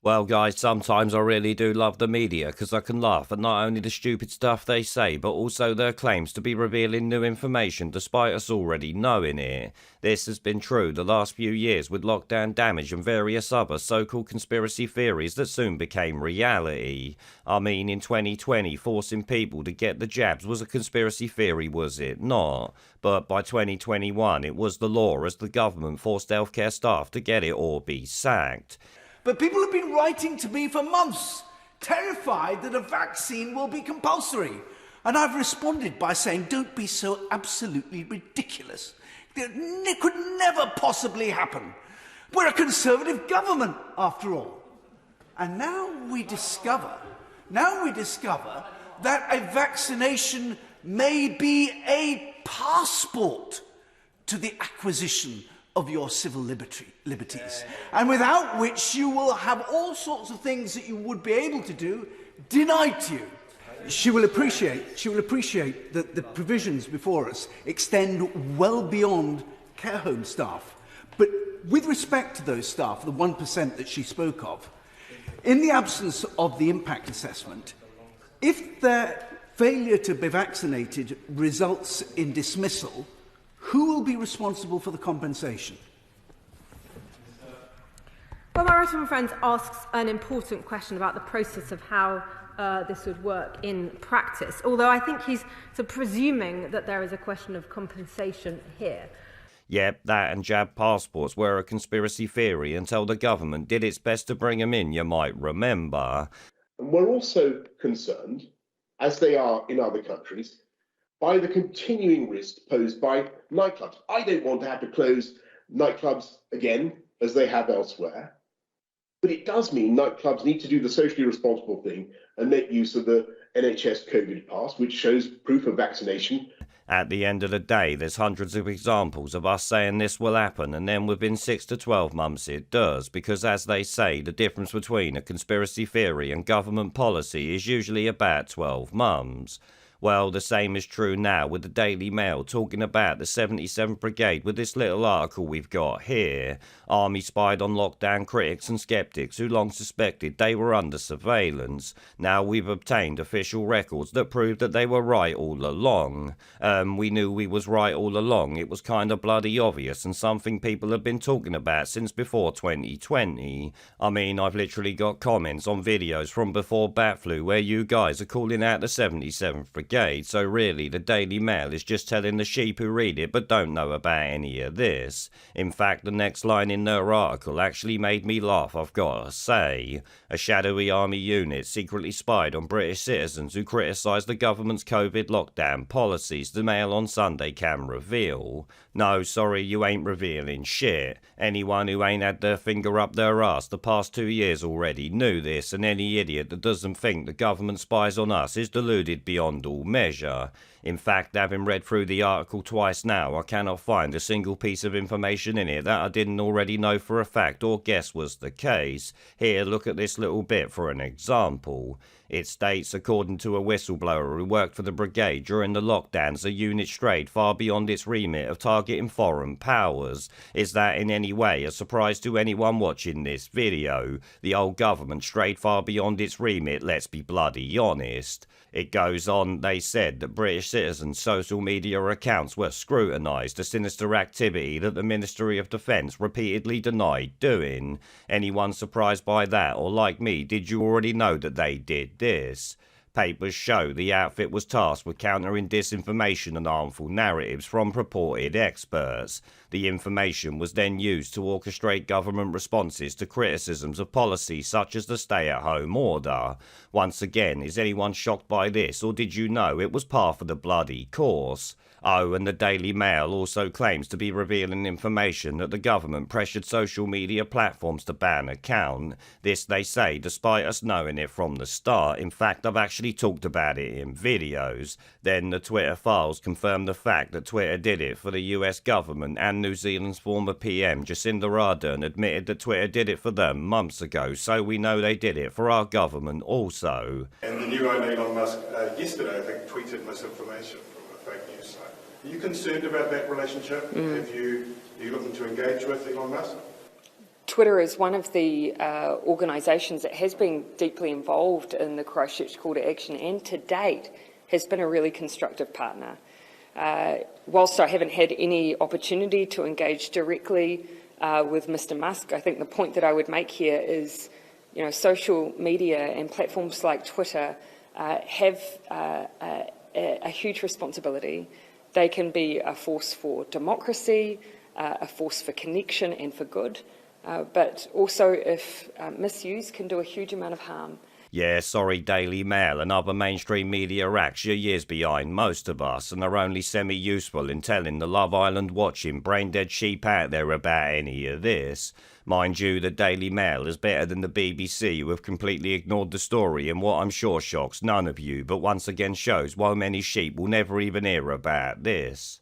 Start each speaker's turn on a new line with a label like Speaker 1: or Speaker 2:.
Speaker 1: Well, guys, sometimes I really do love the media because I can laugh at not only the stupid stuff they say, but also their claims to be revealing new information despite us already knowing it. This has been true the last few years with lockdown damage and various other so-called conspiracy theories that soon became reality. I mean, in 2020, forcing people to get the jabs was a conspiracy theory, was it not? But by 2021, it was the law as the government forced healthcare staff to get it or be sacked.
Speaker 2: But people have been writing to me for months, terrified that a vaccine will be compulsory. And I've responded by saying, don't be so absolutely ridiculous. It could never possibly happen. We're a conservative government, after all. And now we discover that a vaccination may be a passport to the acquisition of your civil liberties, and without which you will have all sorts of things that you would be able to do denied to you. She will appreciate that the provisions before us extend well beyond care home staff. But with respect to those staff, the 1% that she spoke of, in the absence of the impact assessment, if their failure to be vaccinated results in dismissal, who will be responsible for the compensation?
Speaker 3: Well, my right honourable friend asks an important question about the process of how this would work in practice, although I think he's presuming that there is a question of compensation here.
Speaker 1: Yep, that and jab passports were a conspiracy theory until the government did its best to bring them in, you might remember.
Speaker 4: And we're also concerned, as they are in other countries, by the continuing risk posed by nightclubs. I don't want to have to close nightclubs again, as they have elsewhere, but it does mean nightclubs need to do the socially responsible thing and make use of the NHS COVID pass, which shows proof of vaccination.
Speaker 1: At the end of the day, there's hundreds of examples of us saying this will happen, and then within 6 to 12 months it does, because as they say, the difference between a conspiracy theory and government policy is usually about 12 months. Well, the same is true now with the Daily Mail talking about the 77th Brigade with this little article we've got here. Army spied on lockdown critics and skeptics who long suspected they were under surveillance. Now we've obtained official records that prove that they were right all along. We knew we was right all along. It was kind of bloody obvious and something people have been talking about since before 2020. I mean, I've literally got comments on videos from before Bat Flu where you guys are calling out the 77th Brigade. So really, the Daily Mail is just telling the sheep who read it but don't know about any of this. In fact, the next line in their article actually made me laugh, I've got to say. A shadowy army unit secretly spied on British citizens who criticised the government's COVID lockdown policies, the Mail on Sunday can reveal. No, sorry, you ain't revealing shit. Anyone who ain't had their finger up their arse the past 2 years already knew this, and any idiot that doesn't think the government spies on us is deluded beyond all measure. In fact, having read through the article twice now, I cannot find a single piece of information in it that I didn't already know for a fact or guess was the case. Here, look at this little bit for an example. It states, according to a whistleblower who worked for the brigade during the lockdowns, the unit strayed far beyond its remit of targeting foreign powers. Is that in any way a surprise to anyone watching this video? The old government strayed far beyond its remit, let's be bloody honest. It goes on, they said that British citizens' social media accounts were scrutinised, a sinister activity that the Ministry of Defence repeatedly denied doing. Anyone surprised by that, or like me, did you already know that they did this? Papers show the outfit was tasked with countering disinformation and harmful narratives from purported experts. The information was then used to orchestrate government responses to criticisms of policies such as the stay-at-home order. Once again, is anyone shocked by this, or did you know it was par for the bloody course? Oh, and the Daily Mail also claims to be revealing information that the government pressured social media platforms to ban account. This, they say, despite us knowing it from the start. In fact, I've actually talked about it in videos. Then the Twitter files confirmed the fact that Twitter did it for the US government, and New Zealand's former PM Jacinda Ardern admitted that Twitter did it for them months ago, so we know they did it for our government also.
Speaker 5: And the new owner, Elon Musk, yesterday, I think, tweeted misinformation from a fake news site. Are you concerned about that relationship? Are you looking to engage with Elon Musk?
Speaker 6: Twitter is one of the organisations that has been deeply involved in the Christchurch call to action, and to date has been a really constructive partner. Whilst I haven't had any opportunity to engage directly with Mr. Musk, I think the point that I would make here is, social media and platforms like Twitter have a huge responsibility. They can be a force for democracy, a force for connection and for good, but also, if misused, can do a huge amount of harm.
Speaker 1: Yeah, sorry, Daily Mail and other mainstream media acts, you're years behind most of us and are only semi-useful in telling the Love Island watching brain-dead sheep out there about any of this. Mind you, the Daily Mail is better than the BBC, who have completely ignored the story in what I'm sure shocks none of you, but once again shows why many sheep will never even hear about this.